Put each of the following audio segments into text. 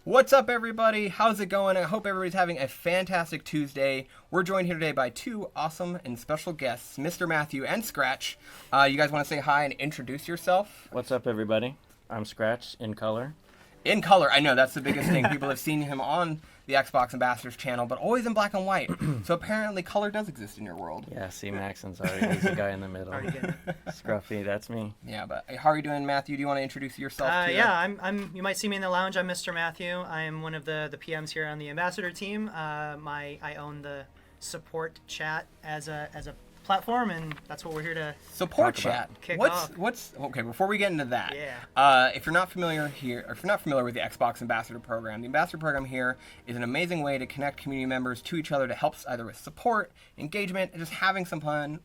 What's up, everybody? How's it going? I hope everybody's having a fantastic Tuesday. We're joined here today by two awesome and special guests, Mr. Matthew and Scratch. You guys want to say hi and introduce yourself? What's up, everybody? I'm Scratch in color. In color, I know that's the biggest thing. People have seen him on the Xbox Ambassadors channel, but always in black and white. So apparently color does exist in your world. Yeah, see, Maxon's already he's the guy in the middle. Scruffy, that's me. Yeah, but how are you doing, Matthew? Do you want to introduce yourself? I'm. You might see me in the lounge. I'm Mr. Matthew. I am one of the PMs here on the Ambassador team. I own the support chat as a platform, and that's what we're here to support chat. Kick What's off. what's okay? Before we get into that, if you're not familiar with the Xbox Ambassador Program, the Ambassador Program here is an amazing way to connect community members to each other to help either with support, engagement, and just having some fun.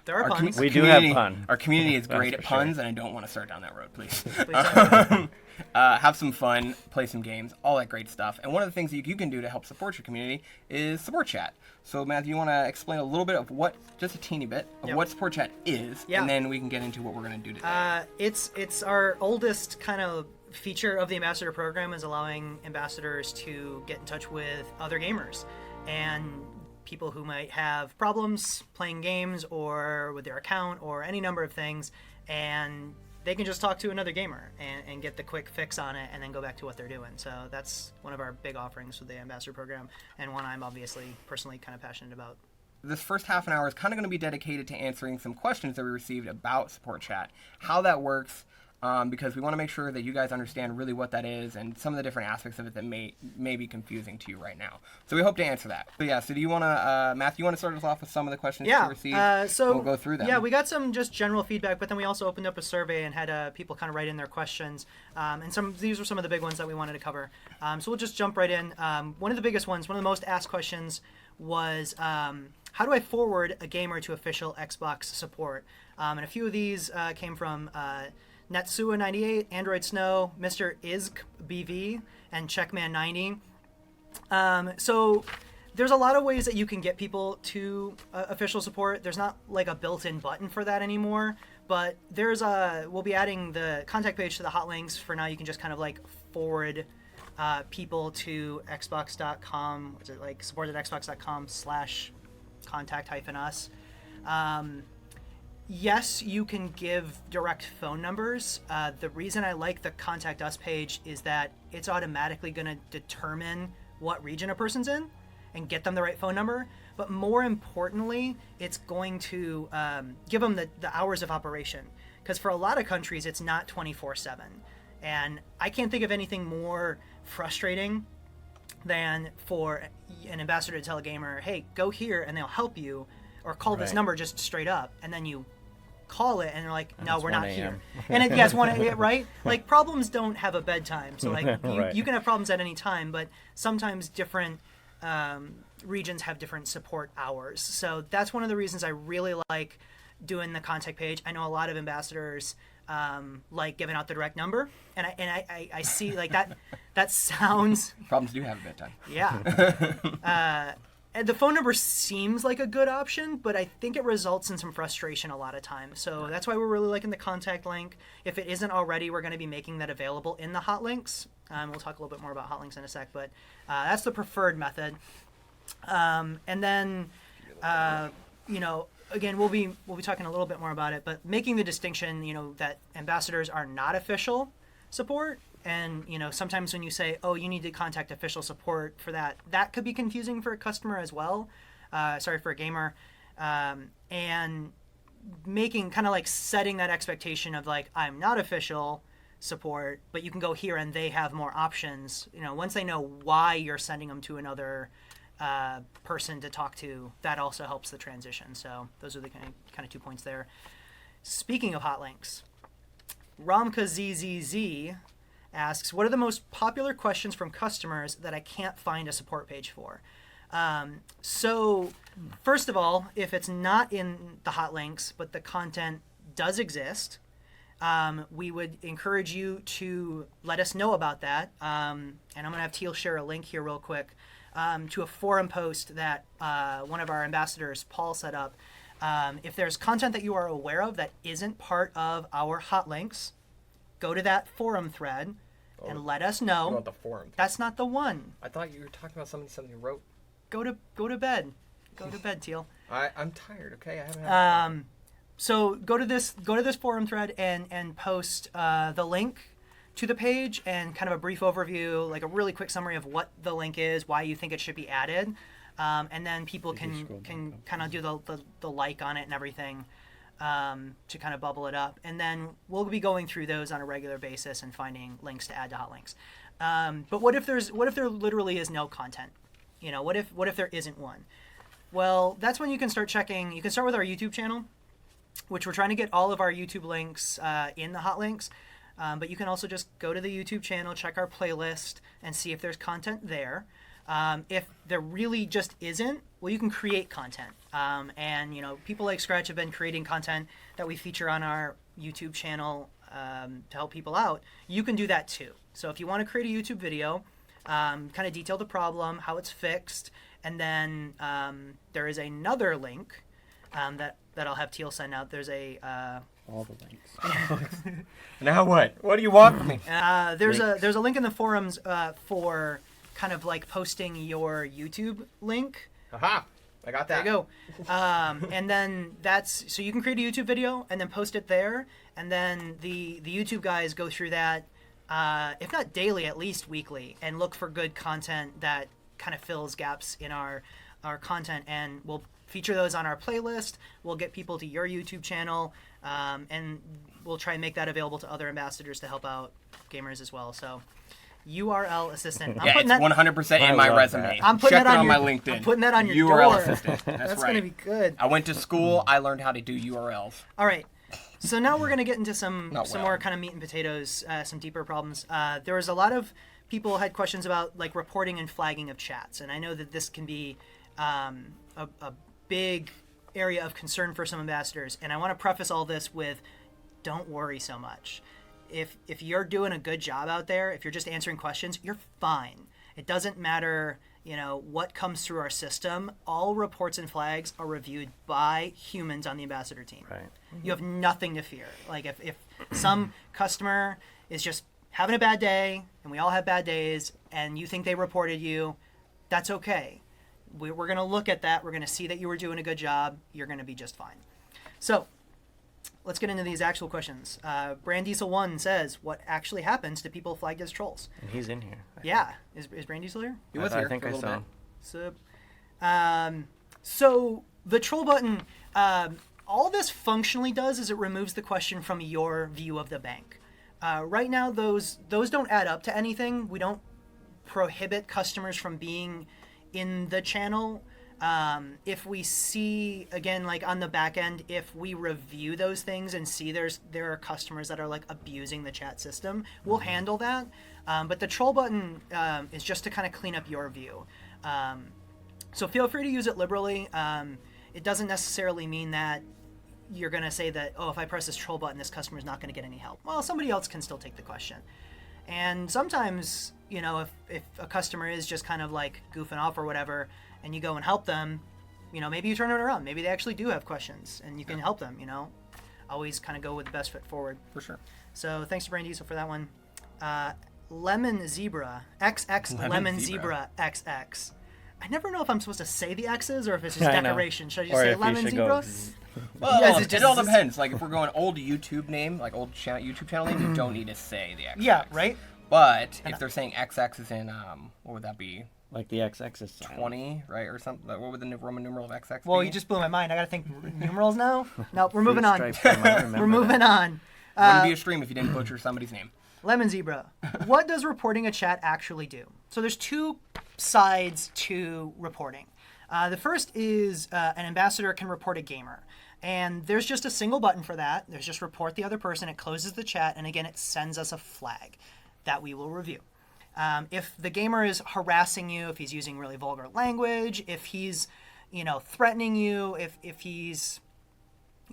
There are puns. We do have fun. Our community is great at for puns, sure. and I don't want to start down that road, please. Please Have some fun, play some games, all that great stuff. And one of the things that you can do to help support your community is support chat. So, Matthew, you want to explain a little bit of just a teeny bit of what support chat is, and then we can get into what we're going to do today. It's our oldest kind of feature of the Ambassador program is allowing ambassadors to get in touch with other gamers and people who might have problems playing games or with their account or any number of things, and they can just talk to another gamer and get the quick fix on it and then go back to what they're doing. So that's one of our big offerings with the Ambassador program, and one I'm obviously personally kind of passionate about. This first half an hour is kind of going to be dedicated to answering some questions that we received about support chat, how that works, because we want to make sure that you guys understand really what that is and some of the different aspects of it that may be confusing to you right now. So we hope to answer that. But yeah, so do you want to, Matthew, you want to start us off with some of the questions you received? So we'll go through them. Yeah, we got some just general feedback, but then we also opened up a survey and had people kind of write in their questions. And these were some of the big ones that we wanted to cover. So we'll just jump right in. One of the biggest ones, one of the most asked questions was, how do I forward a gamer to official Xbox support? And a few of these came from Netsua98, Android Snow, Mr. IzkBV, and Checkman90. So there's a lot of ways that you can get people to official support. There's not like a built-in button for that anymore, but we'll be adding the contact page to the hot links. For now, you can just kind of like forward people to xbox.com, what's it like, support@xbox.com/contact-us. Yes, you can give direct phone numbers. The reason I like the Contact Us page is that it's automatically going to determine what region a person's in and get them the right phone number. But more importantly, it's going to give them the hours of operation. Because for a lot of countries, it's not 24/7. And I can't think of anything more frustrating than for an ambassador to tell a gamer, hey, go here and they'll help you, or call this number just straight up, and then you call it and they're like, no, we're not here. And it's 1 a.m., right? Like, problems don't have a bedtime. So like you can have problems at any time, but sometimes different regions have different support hours. So that's one of the reasons I really like doing the contact page. I know a lot of ambassadors like giving out the direct number, and I see like that sounds Problems do have a bedtime. Yeah. And the phone number seems like a good option, but I think it results in some frustration a lot of times. So that's why we're really liking the contact link. If it isn't already, we're going to be making that available in the hot links. We'll talk a little bit more about hot links in a sec, but that's the preferred method. And then, again, we'll be talking a little bit more about it, but making the distinction, that ambassadors are not official support. And, sometimes when you say, oh, you need to contact official support for that could be confusing for a customer as well. For a gamer. And making kind of like setting that expectation of like, I'm not official support, but you can go here and they have more options. Once they know why you're sending them to another person to talk to, that also helps the transition. So those are the kind of 2 points there. Speaking of hot links, RomkaZZZ asks, what are the most popular questions from customers that I can't find a support page for? So first of all, if it's not in the hot links, but the content does exist, we would encourage you to let us know about that. And I'm going to have Teal share a link here real quick to a forum post that one of our ambassadors, Paul, set up. If there's content that you are aware of that isn't part of our hot links, go to that forum thread and let us What know. about the forum? That's not the one. I thought you were talking about something you wrote. Go to bed. Go to bed, Teal. I'm tired. Okay, I haven't had. So go to this forum thread and post the link to the page and kind of a brief overview, like a really quick summary of what the link is, why you think it should be added, and then people can kind of do the like on it and everything to kind of bubble it up. And then we'll be going through those on a regular basis and finding links to add to hot links. But what if there literally is no content? You know, what if there isn't one? Well, that's when you can start checking. You can start with our YouTube channel, which we're trying to get all of our YouTube links in the hot links. But you can also just go to the YouTube channel, check our playlist, and see if there's content there. If there really just isn't, well, you can create content. And, you know, people like Scratch have been creating content that we feature on our YouTube channel to help people out. You can do that too. So if you want to create a YouTube video, kind of detail the problem, how it's fixed, and then there is another link that I'll have Teal send out. There's All the links. Now what? What do you want from me? there's a link in the forums for kind of like posting your YouTube link. Aha! I got that. There you go. And then so you can create a YouTube video and then post it there, and then the YouTube guys go through that, if not daily, at least weekly, and look for good content that kind of fills gaps in our content, and we'll feature those on our playlist. We'll get people to your YouTube channel, and we'll try and make that available to other ambassadors to help out gamers as well. So, URL assistant. Yeah, it's 100% in my resume. that. I'm putting Check that it on my your- LinkedIn. I'm putting that on your URL door. assistant. That's right. gonna be good. I went to school. I learned how to do URLs. All right. So now we're gonna get into some Not well. more kind of meat and potatoes, some deeper problems. There was a lot of people had questions about like reporting and flagging of chats, and I know that this can be a big area of concern for some ambassadors. And I want to preface all this with, don't worry so much. If you're doing a good job out there, if you're just answering questions, you're fine. It doesn't matter, you know, what comes through our system. All reports and flags are reviewed by humans on the ambassador team. Right. You have nothing to fear. Like if some customer is just having a bad day, and we all have bad days, and you think they reported you, that's okay. We're going to look at that. We're going to see that you were doing a good job. You're going to be just fine. So let's get into these actual questions. Brandiesel1 says, what actually happens to people flagged as trolls? And he's in here. Yeah. Is Brandiesel here? He was I here think for a I little saw bit. him. So the troll button, all this functionally does is it removes the question from your view of the bank. Right now, those don't add up to anything. We don't prohibit customers from being in the channel. If we see, again, like on the back end, if we review those things and see there are customers that are like abusing the chat system, we'll handle that. But the troll button is just to kind of clean up your view. So feel free to use it liberally. It doesn't necessarily mean that you're going to say that, oh, if I press this troll button, this customer's not going to get any help. Well, somebody else can still take the question. And sometimes, you know, if a customer is just kind of like goofing off or whatever, and you go and help them, you know, maybe you turn it around. Maybe they actually do have questions, and you can help them, you know. Always kind of go with the best foot forward. For sure. So thanks to Brain Diesel for that one. Lemon Zebra, XX Lemon Zebra XX. I never know if I'm supposed to say the X's or if it's just I know. decoration. Should I just Or say if you Lemon should Zebra? go, Well, Yes, it all depends. Like if we're going old YouTube name, like old YouTube channel name, you don't need to say the XX. Yeah, right? But if they're saying XX is in, what would that be? like the XX is silent. 20, right, or something? Like, what would the Roman numeral of XX Well, be? you just blew my mind. I got to think numerals now. No, we're moving on. Stripes, I might remember We're moving on. Wouldn't be a stream if you didn't butcher somebody's name. Lemon Zebra. What does reporting a chat actually do? So there's two sides to reporting. The first is an ambassador can report a gamer. And there's just a single button for that. There's just report the other person. It closes the chat. And again, it sends us a flag that we will review. If the gamer is harassing you, if he's using really vulgar language, if he's, you know, threatening you, if he's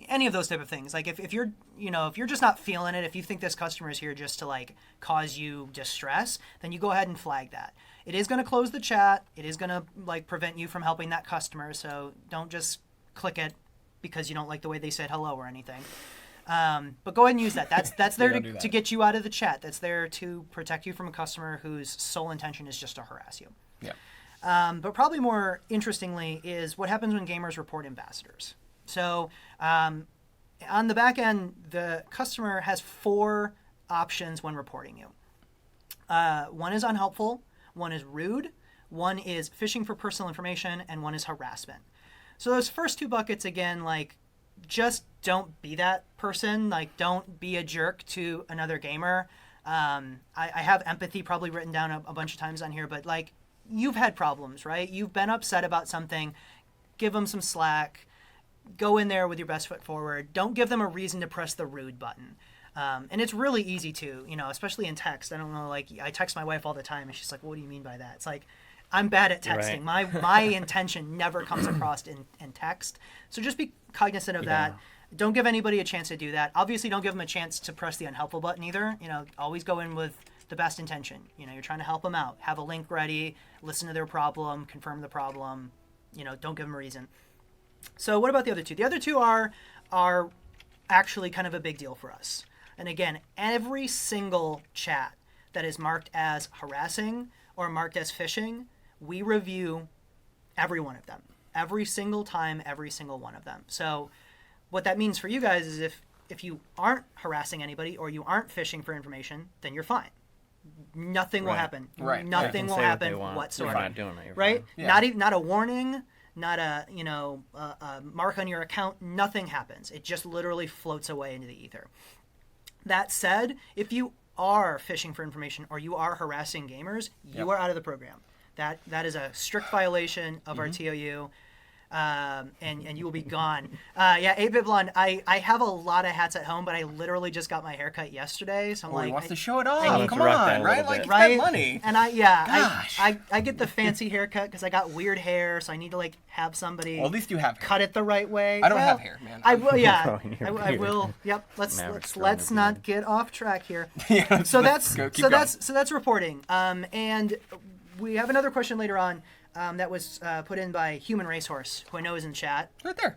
any of those type of things, like if you're, you know, if you're just not feeling it, if you think this customer is here just to like cause you distress, then you go ahead and flag that. It is going to close the chat. It is going to like prevent you from helping that customer. So don't just click it because you don't like the way they said hello or anything. But go ahead and use that. That's there don't do that. to get you out of the chat. That's there to protect you from a customer whose sole intention is just to harass you. Yeah. But probably more interestingly is what happens when gamers report ambassadors. So on the back end, the customer has 4 options when reporting you. One is unhelpful, one is rude, one is phishing for personal information, and one is harassment. So those first 2 buckets, again, like, just don't be that person. Like, don't be a jerk to another gamer. I have empathy probably written down a bunch of times on here, but like, you've had problems, right? You've been upset about something. Give them some slack. Go in there with your best foot forward. Don't give them a reason to press the rude button. And it's really easy to, especially in text. I don't know, like, I text my wife all the time, and she's like, what do you mean by that? It's like, I'm bad at texting. Right. My intention never comes across in text. So just be cognizant of that. Don't give anybody a chance to do that. Obviously, don't give them a chance to press the unhelpful button either. Always go in with the best intention. You're trying to help them out. Have a link ready, listen to their problem, confirm the problem. Don't give them a reason. So what about the other 2? The other 2 are actually kind of a big deal for us. And again, every single chat that is marked as harassing or marked as phishing, we review every one of them. Every single time, every single one of them. So what that means for you guys is if you aren't harassing anybody or you aren't phishing for information, then you're fine. Nothing will happen. Right. Nothing will happen whatsoever. You're not doing it. You're Right? fine. Not a warning, not a mark on your account. Nothing happens. It just literally floats away into the ether. That said, if you are phishing for information or you are harassing gamers, you are out of the program. That is a strict violation of our TOU. And you will be gone. 8-Bit Blonde, I have a lot of hats at home, but I literally just got my haircut yesterday, so I'm He like, wants to show it off. need Come to rock that on, a right? little Like, bit. you right? got money. And Gosh. I get the fancy haircut because I got weird hair, so I need to like have somebody Well, at least you have hair. cut it the right way. I don't have hair, man. I will, yeah. Growing your I beard. will. Yep. Maverick's growing Let's a not beard. get off track here. Yeah, So let's that's go. Keep going. so that's reporting. And we have another question later on that was put in by Human Racehorse, who I know is in chat. right there.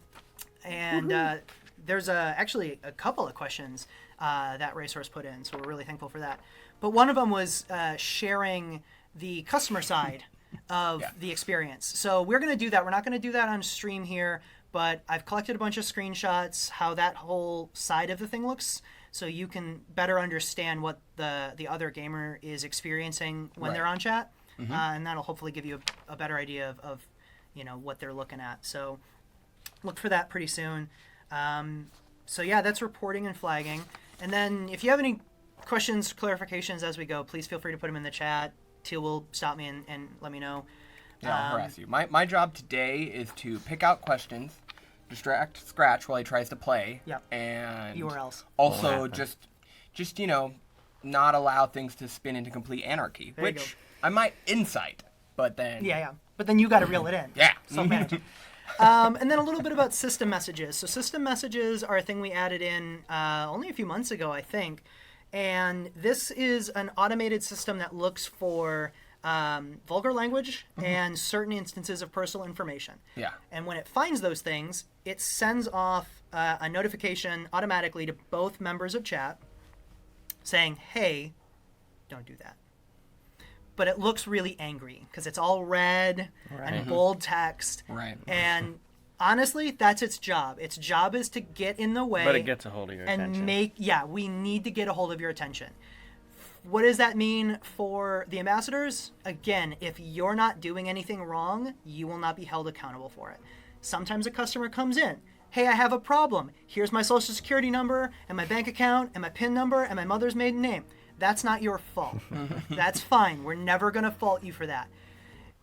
And there's actually a couple of questions that Racehorse put in, so we're really thankful for that. But one of them was sharing the customer side of the experience. So we're going to do that. We're not going to do that on stream here, but I've collected a bunch of screenshots, how that whole side of the thing looks, so you can better understand what the other gamer is experiencing when they're on chat. And that'll hopefully give you a better idea of what they're looking at. So look for that pretty soon. So yeah, that's reporting and flagging. And then if you have any questions, clarifications as we go, please feel free to put them in the chat. Teal will stop me and let me know. Yeah, I'll harass you. My job today is to pick out questions, distract Scratch while he tries to play, Yep. and URLs. also just not allow things to spin into complete anarchy, There you which I might incite, but then Yeah. But then you got to reel it in. Yeah. Self-manage. And then a little bit about system messages. So system messages are a thing we added in only a few months ago, I think. And this is an automated system that looks for vulgar language and certain instances of personal information. Yeah. And when it finds those things, it sends off a notification automatically to both members of chat saying, hey, don't do that. But it looks really angry because it's all red and bold text. Right. And honestly, that's its job. Its job is to get in the way. But it gets a hold of your and attention. we need to get a hold of your attention. What does that mean for the ambassadors? Again, if you're not doing anything wrong, you will not be held accountable for it. Sometimes a customer comes in. Hey, I have a problem. Here's my social security number and my bank account and my PIN number and my mother's maiden name. That's not your fault. That's fine. We're never going to fault you for that.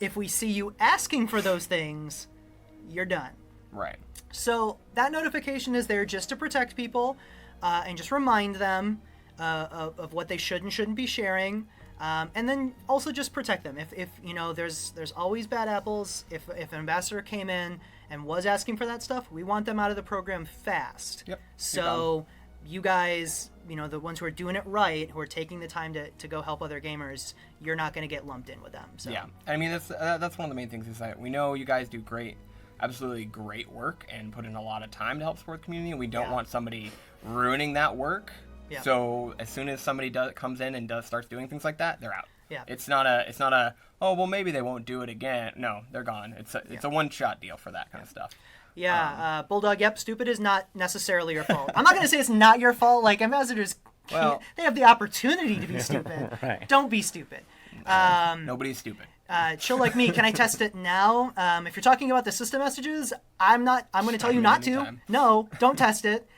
If we see you asking for those things, you're done. Right. So that notification is there just to protect people and just remind them of what they should and shouldn't be sharing. And then also just protect them. If there's always bad apples. If an ambassador came in and was asking for that stuff, we want them out of the program fast. Yep. So you guys, the ones who are doing it right, who are taking the time to go help other gamers, you're not going to get lumped in with them. So. Yeah. I mean, that's one of the main things is that we know you guys do absolutely great work and put in a lot of time to help support the community. We don't want somebody ruining that work. Yeah. So as soon as somebody comes in and starts doing things like that, they're out. Yeah. It's not a oh well maybe they won't do it again. No, they're gone. It's a one-shot deal for that kind of stuff. Yeah, Bulldog, yep, stupid is not necessarily your fault. I'm not going to say it's not your fault. Like, ambassadors, they have the opportunity to be stupid. Right. Don't be stupid. Nobody's stupid. Chill like me, can I test it now? If you're talking about the system messages, I'm going to tell you not to. anytime. No, don't test it.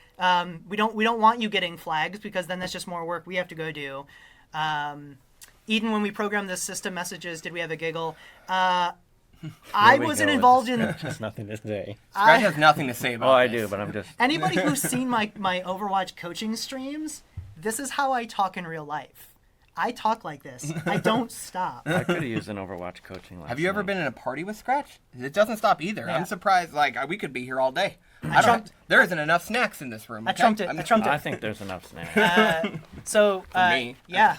We don't want you getting flags because then that's just more work we have to go do. Eden, when we programmed the system messages, did we have a giggle? I wasn't involved in. There's nothing to say. Scratch has nothing to say about Oh, I this. do, but I'm just. Anybody who's seen my Overwatch coaching streams, this is how I talk in real life. I talk like this. I don't stop. I could have used an Overwatch coaching last Have you ever night. been in a party with Scratch? It doesn't stop either. Yeah. I'm surprised. Like we could be here all day. trumped- There isn't enough snacks in this room. I Okay? trumped it. I'm- I trumped I it. think there's enough snacks. So me. yeah,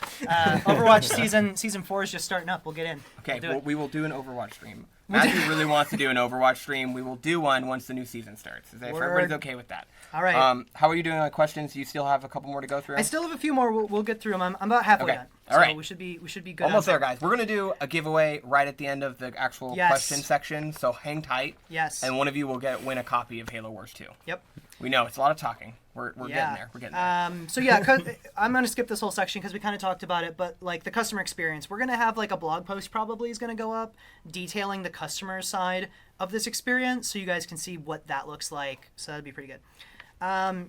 Overwatch season 4 is just starting up. We'll get in. Okay, We'll do well, it. we will do an Overwatch stream. Matthew really wants to do an Overwatch stream. We will do one once the new season starts. If everybody's Word. okay with that. All right. How are you doing on questions? Do you still have a couple more to go through? I still have a few more. We'll get through them. I'm about halfway Okay. done. All so right. we should be good. Almost on there, time. guys. We're gonna do a giveaway right at the end of the actual Yes. question section. So hang tight. Yes. And one of you will win a copy of Halo Wars 2. Yep. We know it's a lot of talking. We're getting there. We're getting there. So yeah, 'cause I'm gonna skip this whole section because we kind of talked about it. But like the customer experience, we're gonna have like a blog post probably is gonna go up detailing the customer side of this experience, so you guys can see what that looks like. So that'd be pretty good.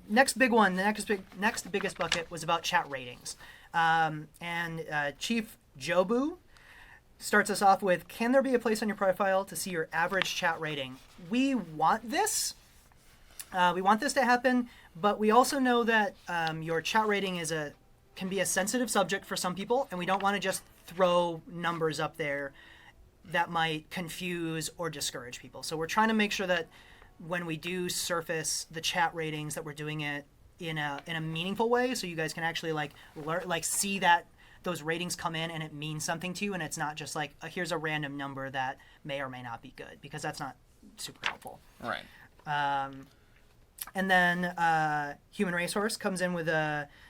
Next big one, the next biggest bucket was about chat ratings, and Chief Jobu starts us off with, can there be a place on your profile to see your average chat rating? We want this. We want this to happen, but we also know that your chat rating can be a sensitive subject for some people, and we don't want to just throw numbers up there that might confuse or discourage people. So we're trying to make sure that when we do surface the chat ratings, that we're doing it in a meaningful way, so you guys can actually see that those ratings come in and it means something to you, and it's not just like here's a random number that may or may not be good, because that's not super helpful. Right. And then Human Racehorse comes in with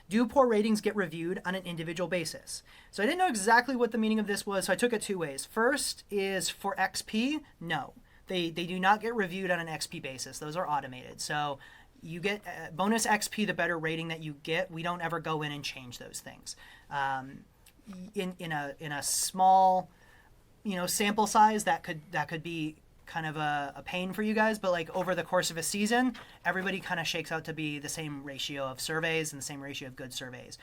do poor ratings get reviewed on an individual basis? So I didn't know exactly what the meaning of this was, so I took it two ways. First is for XP, no. They do not get reviewed on an XP basis. Those are automated. So you get bonus XP the better rating that you get. We don't ever go in and change those things. In a small, sample size, that could be kind of a pain for you guys, but like over the course of a season, everybody kind of shakes out to be the same ratio of surveys and the same ratio of good surveys.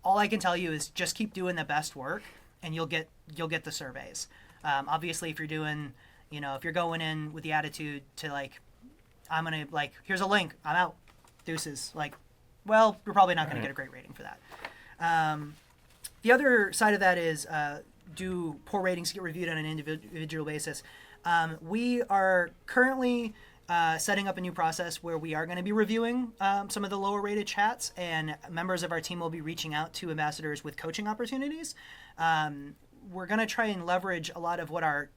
All I can tell you is just keep doing the best work, and you'll get the surveys. Obviously, if you're doing, if you're going in with the attitude to I'm gonna here's a link, I'm out, deuces. Well, you're probably not gonna get a great rating for that. The other side of that is, do poor ratings get reviewed on an individual basis? We are currently setting up a new process where we are going to be reviewing some of the lower rated chats, and members of our team will be reaching out to ambassadors with coaching opportunities. We're going to try and leverage a lot of what our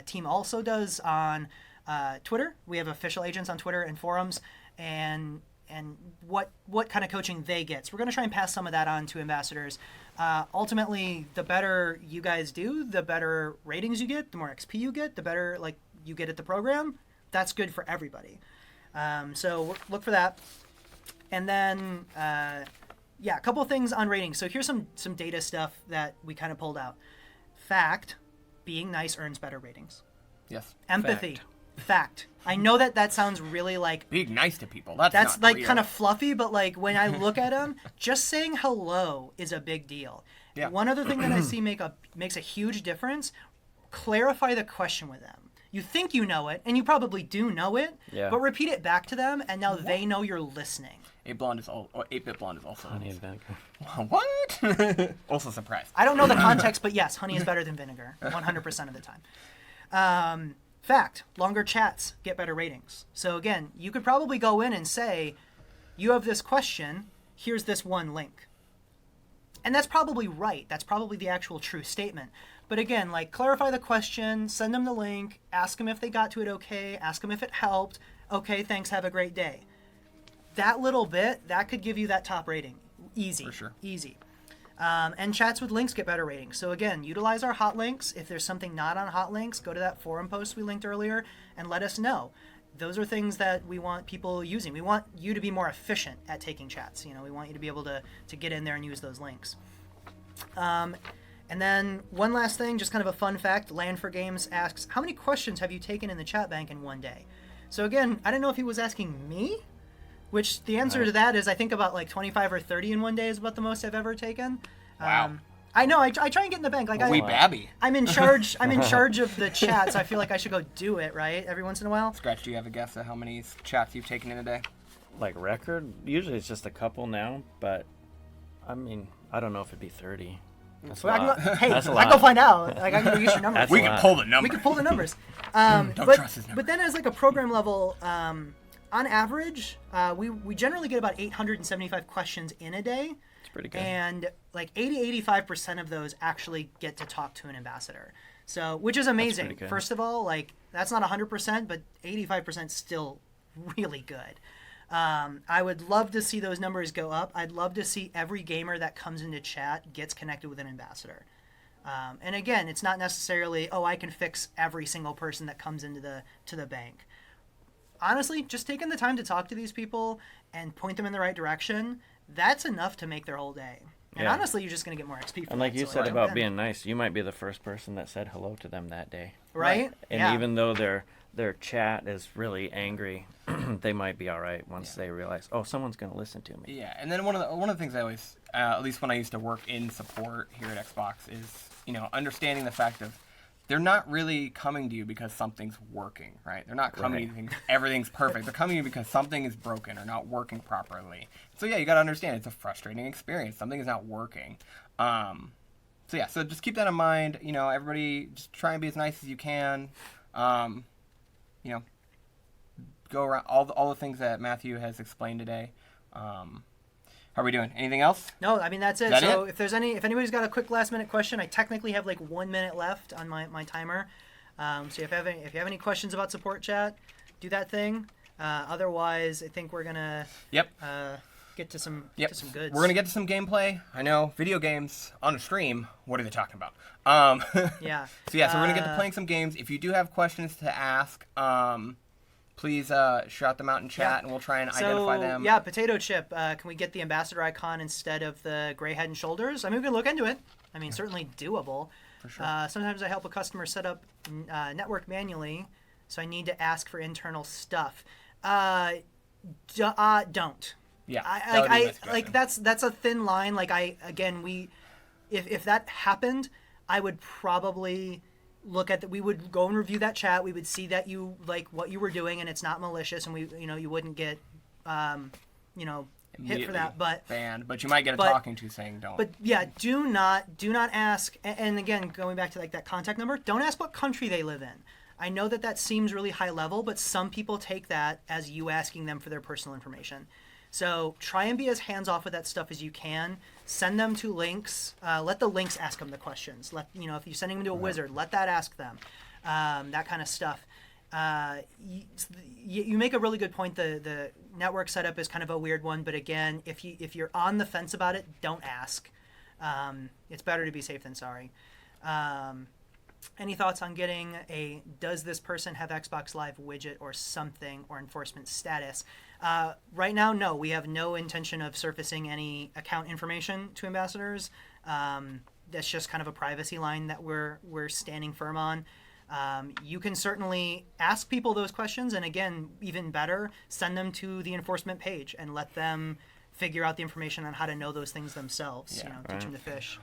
team also does on Twitter. We have official agents on Twitter and forums, and what kind of coaching they get. So we're going to try and pass some of that on to ambassadors. Ultimately, the better you guys do, the better ratings you get, the more XP you get, the better you get at the program. That's good for everybody. So look for that. And then, a couple of things on ratings. So here's some data stuff that we kind of pulled out. Fact, being nice earns better ratings. Yes. Empathy. Fact. I know that sounds really Being nice to people. That's not not real. kind of fluffy, but when I look at them, just saying hello is a big deal. Yeah. One other thing that I see makes a huge difference, clarify the question with them. You think you know it, and you probably do know it, Yeah. but repeat it back to them, and now they know you're listening. 8-bit blonde is also. Honey and vinegar. What? Also surprised. I don't know the context, but yes, honey is better than vinegar 100% of the time. Fact, longer chats get better ratings. So again, you could probably go in and say, you have this question, here's this one link. And that's probably right. That's probably the actual true statement. But again, clarify the question, send them the link, ask them if they got to it okay, ask them if it helped. Okay, thanks, have a great day. that little bit, that could give you that top rating. Easy. For sure. Easy. And chats with links get better ratings. So again, utilize our hot links. If there's something not on hot links, go to that forum post we linked earlier and let us know. Those are things that we want people using. We want you to be more efficient at taking chats. We want you to be able to get in there and use those links. And then one last thing, just kind of a fun fact. Land for Games asks, how many questions have you taken in the chat bank in one day? So again, I don't know if he was asking me, which the answer to that is I think about like 25 or 30 in one day is about the most I've ever taken. Wow. I know. I try and get in the bank. Like Wee babby. I'm in charge. I'm in charge of the chat, so I feel like I should go do it right every once in a while. Scratch, do you have a guess at how many chats you've taken in a day? Like record? Usually it's just a couple now, but I mean, I don't know if it'd be 30. That's a Well, lot. hey, That's a I can go lot. find out. Like I can go use your numbers. That's We a can lot. pull the number. We could pull the numbers. Don't but, trust his number. But then as like a program level, on average, we generally get about 875 questions in a day. It's pretty good. And like 85% of those actually get to talk to an ambassador. So, which is amazing. pretty good. First of all, like that's not 100%, but 85% still really good. I would love to see those numbers go up. I'd love to see every gamer that comes into chat gets connected with an ambassador. And again, it's not necessarily, I can fix every single person that comes into the bank. Honestly, just taking the time to talk to these people and point them in the right direction, that's enough to make their whole day. And Yeah. honestly, you're just going to get more XP from And like it, you so said like, about then- being nice, you might be the first person that said hello to them that day. right? And Yeah. even though their chat is really angry, they might be all right once they realize, someone's going to listen to me. Yeah, and then one of the things I always, at least when I used to work in support here at Xbox, is understanding the fact of they're not really coming to you because something's working, right? They're not coming to you thinking everything's perfect. They're coming to you because something is broken or not working properly. So yeah, you got to understand it's a frustrating experience. Something is not working. So just keep that in mind. Everybody just try and be as nice as you can. Go around all the things that Matthew has explained today. How are we doing? Anything else? No, I mean that's it. Is that So it? if anybody's got a quick last minute question, I technically have like 1 minute left on my timer. So if you have any questions about support chat, do that thing. Otherwise, I think we're gonna Yep. get to some goods. We're gonna get to some gameplay. I know video games on a stream. What are they talking about? Yeah. So we're gonna get to playing some games. If you do have questions to ask, please shout them out in chat, and we'll try and identify them. Yeah, Potato Chip. Can we get the ambassador icon instead of the gray head and shoulders? I mean, we can look into it. I mean, certainly doable. For sure. Sometimes I help a customer set up network manually, so I need to ask for internal stuff. Don't. Yeah. I that would be my suggestion. like that's a thin line. Like if that happened, I would probably look at we would go and review that chat. We would see that you like what you were doing and it's not malicious, and you wouldn't get hit for that. But banned, but you might get a but- talking to saying don't. but yeah, do not ask. And again, going back to like that contact number, don't ask what country they live in. I know that seems really high level, but some people take that as you asking them for their personal information. So try and be as hands off with that stuff as you can. Send them to links. Let the links ask them the questions. If you're sending them to a wizard, let that ask them. That kind of stuff. You make a really good point. The network setup is kind of a weird one, but again, if you're on the fence about it, don't ask. It's better to be safe than sorry. Any thoughts on getting a does this person have Xbox Live widget or something or enforcement status? Right now, no. We have no intention of surfacing any account information to ambassadors. That's just kind of a privacy line that we're standing firm on. You can certainly ask people those questions, and again, even better, send them to the enforcement page and let them figure out the information on how to know those things themselves. Yeah. Teach them to fish.